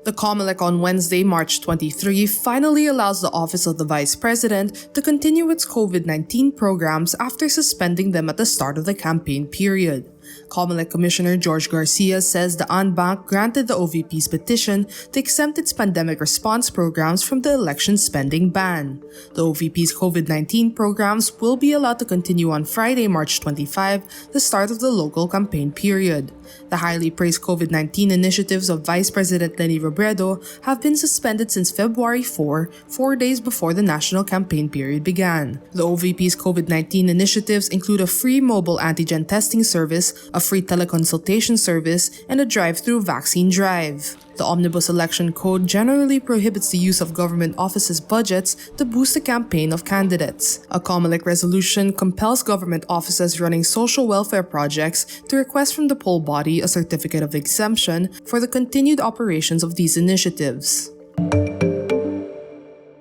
The Comelec on Wednesday, March 23, finally allows the Office of the Vice President to continue its COVID-19 programs after suspending them at the start of the campaign period. Comelec Commissioner George Garcia says the ANBank granted the OVP's petition to exempt its pandemic response programs from the election spending ban. The OVP's COVID-19 programs will be allowed to continue on Friday, March 25, the start of the local campaign period. The highly praised COVID-19 initiatives of Vice President Leni Robredo have been suspended since February 4 days before the national campaign period began. The OVP's COVID-19 initiatives include a free mobile antigen testing service, a free teleconsultation service, and a drive-through vaccine drive. The Omnibus Election Code generally prohibits the use of government offices' budgets to boost the campaign of candidates. A Comelec resolution compels government offices running social welfare projects to request from the poll body a certificate of exemption for the continued operations of these initiatives.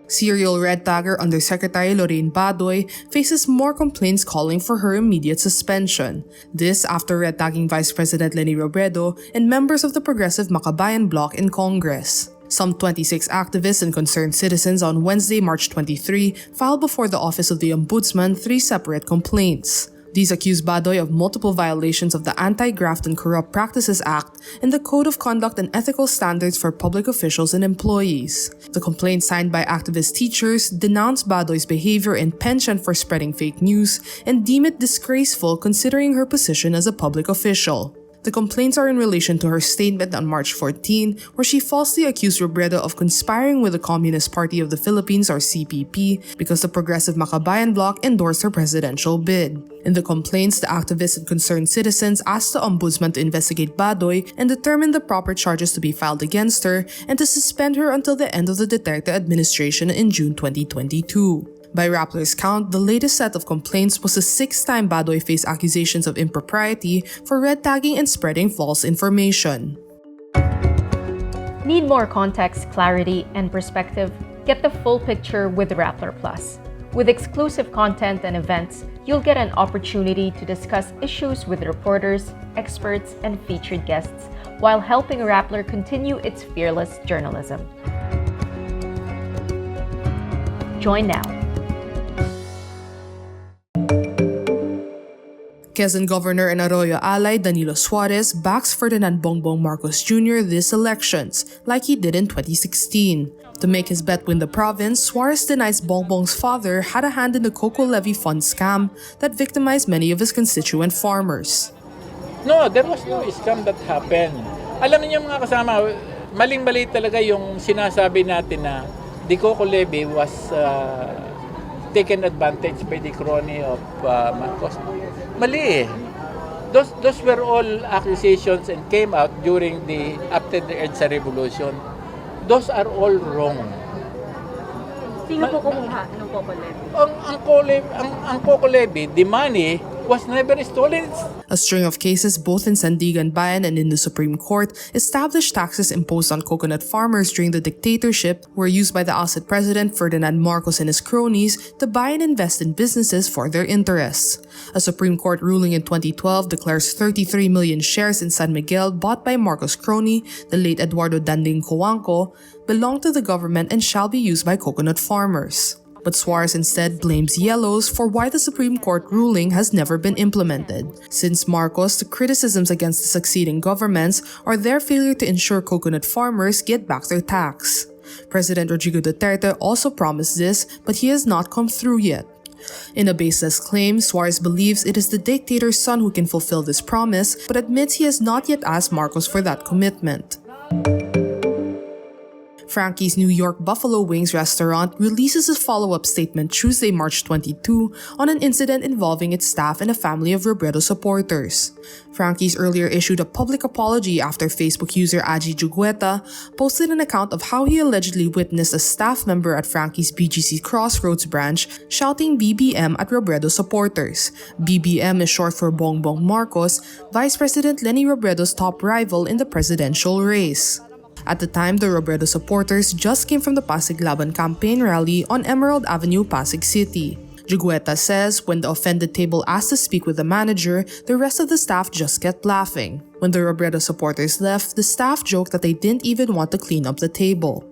Serial red tagger Undersecretary Loren Badoy faces more complaints calling for her immediate suspension. This after red tagging Vice President Leni Robredo and members of the Progressive Makabayan bloc in Congress. Some 26 activists and concerned citizens on Wednesday, March 23, filed before the Office of the Ombudsman 3 separate complaints. These accuse Badoy of multiple violations of the Anti-Graft and Corrupt Practices Act and the Code of Conduct and Ethical Standards for Public Officials and Employees. The complaint signed by activist teachers denounce Badoy's behavior and penchant for spreading fake news and deem it disgraceful considering her position as a public official. The complaints are in relation to her statement on March 14, where she falsely accused Robredo of conspiring with the Communist Party of the Philippines or CPP because the Progressive Makabayan bloc endorsed her presidential bid. In the complaints, the activists and concerned citizens asked the Ombudsman to investigate Badoy and determine the proper charges to be filed against her and to suspend her until the end of the Duterte administration in June 2022. By Rappler's count, the latest set of complaints was the 6th time Badoy faced accusations of impropriety for red tagging and spreading false information. Need more context, clarity, and perspective? Get the full picture with Rappler Plus. With exclusive content and events, you'll get an opportunity to discuss issues with reporters, experts, and featured guests while helping Rappler continue its fearless journalism. Join now. Quezon Governor and Arroyo ally Danilo Suarez backs Ferdinand Bongbong Marcos Jr. this elections, like he did in 2016. To make his bet win the province, Suarez denies Bongbong's father had a hand in the coco levy fund scam that victimized many of his constituent farmers. No, there was no scam that happened. Alam niyo mga kasama, maling-mali talaga yung sinasabi natin na the coco levy was taken advantage by the crony of Marcos. Mali eh. Those were all accusations and came out during after the EDSA revolution. Those are all wrong. Sino po kumuha ng coco levy? Ang coco levy, the money was never stolen. A string of cases both in Sandigan Bayan and in the Supreme Court established taxes imposed on coconut farmers during the dictatorship were used by the ousted President Ferdinand Marcos and his cronies to buy and invest in businesses for their interests. A Supreme Court ruling in 2012 declares 33 million shares in San Miguel bought by Marcos' crony, the late Eduardo Danding Coanco, belong to the government and shall be used by coconut farmers. But Suarez instead blames Yellows for why the Supreme Court ruling has never been implemented. Since Marcos, the criticisms against the succeeding governments are their failure to ensure coconut farmers get back their tax. President Rodrigo Duterte also promised this, but he has not come through yet. In a baseless claim, Suarez believes it is the dictator's son who can fulfill this promise, but admits he has not yet asked Marcos for that commitment. Frankie's New York Buffalo Wings restaurant releases a follow-up statement Tuesday, March 22 on an incident involving its staff and a family of Robredo supporters. Frankie's earlier issued a public apology after Facebook user Aji Jugueta posted an account of how he allegedly witnessed a staff member at Frankie's BGC Crossroads branch shouting BBM at Robredo supporters. BBM is short for Bongbong Marcos, Vice President Leni Robredo's top rival in the presidential race. At the time, the Robredo supporters just came from the Pasig Laban campaign rally on Emerald Avenue, Pasig City. Jigueta says when the offended table asked to speak with the manager, the rest of the staff just kept laughing. When the Robredo supporters left, the staff joked that they didn't even want to clean up the table.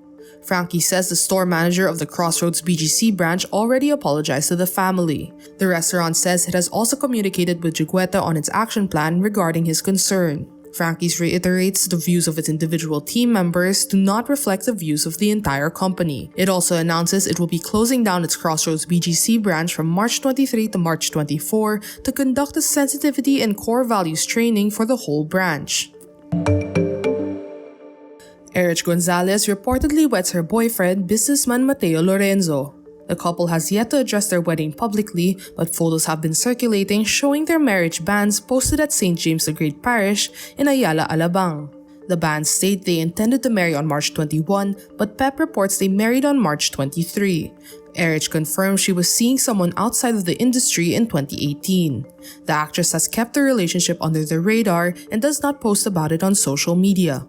Frankie says the store manager of the Crossroads BGC branch already apologized to the family. The restaurant says it has also communicated with Jigueta on its action plan regarding his concern. Frankies reiterates the views of its individual team members do not reflect the views of the entire company. It also announces it will be closing down its Crossroads BGC branch from March 23 to March 24 to conduct a sensitivity and core values training for the whole branch. Erich Gonzales reportedly weds her boyfriend, businessman Mateo Lorenzo. The couple has yet to address their wedding publicly, but photos have been circulating showing their marriage banns posted at St. James the Great Parish in Ayala, Alabang. The bands state they intended to marry on March 21, but Pep reports they married on March 23. Erich confirmed she was seeing someone outside of the industry in 2018. The actress has kept the relationship under the radar and does not post about it on social media.